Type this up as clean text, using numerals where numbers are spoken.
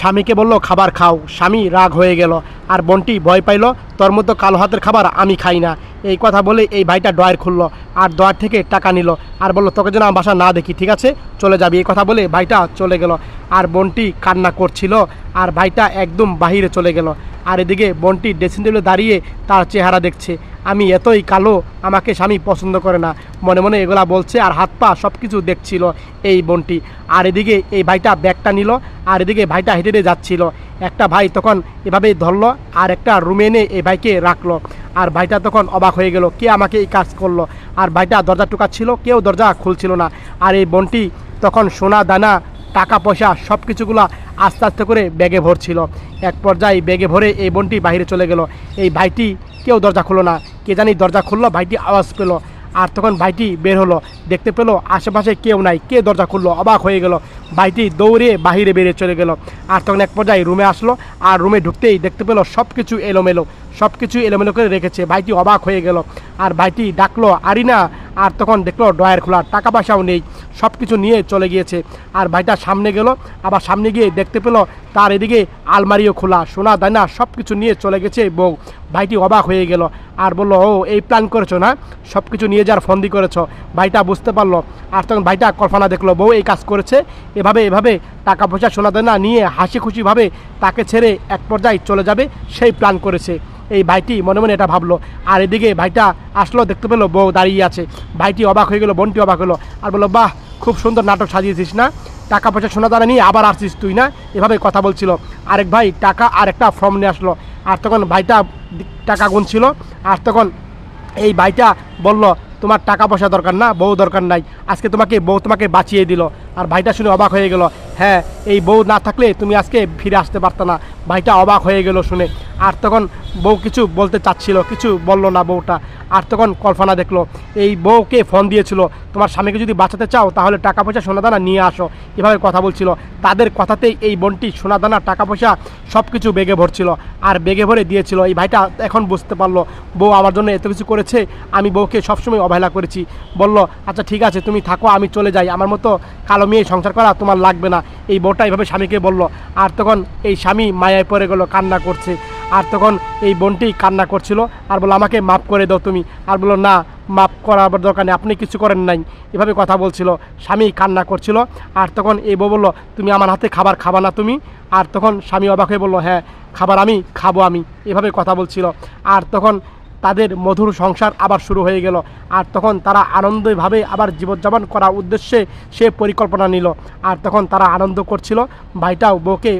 স্বামীকে বলল খাবার খাও, স্বামী রাগ হয়ে গেল। আর বোনটি ভয় পাইল, তোর মতো কালো হাতের খাবার আমি খাই না। এই কথা বলে এই ভাইটা ডয়ার খুললো আর ডয়ার থেকে টাকা নিল আর বলল তোকে যেন আমার বাসা না দেখি, ঠিক আছে চলে যাবি। এই কথা বলে ভাইটা চলে গেল। আর বোনটি কান্না করছিল আর ভাইটা একদম বাহিরে চলে গেল। আর এদিকে বোনটি ড্রেসিং টেবিলে দাঁড়িয়ে তার চেহারা দেখছে, আমি এতই কালো, আমাকে স্বামী পছন্দ করে না, মনে মনে এগুলা বলছে আর হাত পা সব কিছু দেখছিল এই বোনটি। আর এদিকে এই ভাইটা ব্যাগটা নিল আর এদিকে ভাইটা হেঁটে হেঁটে যাচ্ছিল। একটা ভাই তখন এভাবেই ধরলো আর একটা রুমে এনে এই ভাইকে রাখলো। আর ভাইটা তখন অবাক হয়ে গেল, কে আমাকে এই কাজ করলো। আর ভাইটা দরজা টুকাচ্ছিল, কেউ দরজা খুলছিল না। আর এই বোনটি তখন সোনা দানা টাকা পয়সা সব কিছুগুলো আস্তে আস্তে করে ব্যাগে ভরছিল। এক পর্যায়ে ব্যাগে ভরে এই বোনটি বাইরে চলে গেল। এই ভাইটি কেউ দরজা খুললো না, কে জানি দরজা খুললো, ভাইটি আওয়াজ পেল। আর তখন ভাইটি বের হলো, দেখতে পেলো আশেপাশে কেউ নাই, কে দরজা খুললো, অবাক হয়ে গেল। ভাইটি দৌড়ে বাহিরে বেরিয়ে চলে গেল। আর তখন এক পর্যায়ে রুমে আসলো আর রুমে ঢুকতেই দেখতে পেলো সব কিছু এলোমেলো, সব কিছু এলোমেলো করে রেখেছে। ভাইটি অবাক হয়ে গেল আর ভাইটি ডাকলো আরিনা। আর তখন দেখলো ড্রয়ার খোলা, টাকা পয়সাও নেই, সব কিছু নিয়ে চলে গিয়েছে। আর ভাইটা সামনে গেল, আবার সামনে গিয়ে দেখতে পেলো তার এদিকে আলমারিও খোলা, সোনা দানা সব কিছু নিয়ে চলে গেছে বউ। ভাইটি অবাক হয়ে গেল আর বললো ও এই প্ল্যান করেছো না, সব কিছু নিয়ে যাওয়ার ফন্দি করেছো। ভাইটা বুঝতে পারলো। আর তখন ভাইটা কল্পনা দেখলো বউ এই কাজ করেছে, এভাবে এভাবে টাকা পয়সা সোনা দানা নিয়ে হাসি খুশিভাবে তাকে ছেড়ে এক পর্যায়ে চলে যাবে, সেই প্ল্যান করেছে। এই ভাইটি মনে মনে এটা ভাবলো। আর এদিকে ভাইটা আসলো, দেখতে পেলো বউ দাঁড়িয়ে আছে। ভাইটি অবাক হয়ে গেলো, বোনটি অবাক হলো আর বললো বাহ, খুব সুন্দর নাটক সাজিয়েছিস না, টাকা পয়সা সোনা দানা নিয়ে আবার আসছিস তুই না, এভাবে কথা বলছিল। আরেক ভাই টাকা আর একটা ফর্ম নিয়ে আসলো। আর তখন ভাইটা টাকা গুনছিল। আর তখন এই ভাইটা বলল তোমার টাকা পয়সা দরকার না, বউ দরকার নাই, আজকে বউ তোমাকে বাঁচিয়ে দিল। আর ভাইটা শুনে অবাক হয়ে গেল, হ্যাঁ এই বউ না থাকলে তুমি আজকে ফিরে আসতে পারতো না। ভাইটা অবাক হয়ে গেল শুনে। আর তখন বউ কিছু বলতে চাচ্ছিল, কিছু বললো না বউটা। আর তখন কল্পনা দেখলো এই বউকে ফোন দিয়েছিল, তোমার স্বামীকে যদি বাঁচাতে চাও তাহলে টাকা পয়সা সোনাদানা নিয়ে আসো, এভাবে কথা বলছিল। তাদের কথাতেই এই বোনটি সোনাদানা টাকা পয়সা সব কিছু বেগে ভরছিল আর বেগে ভরে দিয়েছিল। এই ভাইটা এখন বুঝতে পারলো বউ আমার জন্য এত কিছু করেছে, আমি বউকে সবসময় অবহেলা করেছি। বলল আচ্ছা ঠিক আছে তুমি থাকো, আমি চলে যাই, আমার মতো কালো মেয়ে সংসার করা তোমার লাগবে না। এই বউটা এইভাবে স্বামীকে বলল। আর তখন এই স্বামী মায়ায় পড়ে গেল, কান্না করছে। আর তখন এই বোনটি কান্না করছিল আর বললো আমাকে মাফ করে দাও তুমি। আর বললো না, মাফ করার দরকার নেই, আপনি কিছু করেন নাই, এভাবে কথা বলছিল। স্বামী কান্না করছিল। আর তখন এই বউ বললো তুমি আমার হাতে খাবার খাবা না তুমি। আর তখন স্বামী অবাক হয়ে বললো হ্যাঁ খাবার আমি খাবো, আমি, এভাবে কথা বলছিল। আর তখন তাদের মধুর সংসার আবার শুরু হয়ে গেল। আর তখন তারা আনন্দভাবে আবার জীবনযাপন করার উদ্দেশ্যে সে পরিকল্পনা নিল। আর তখন তারা আনন্দ করছিল, ভাইটাও বউকে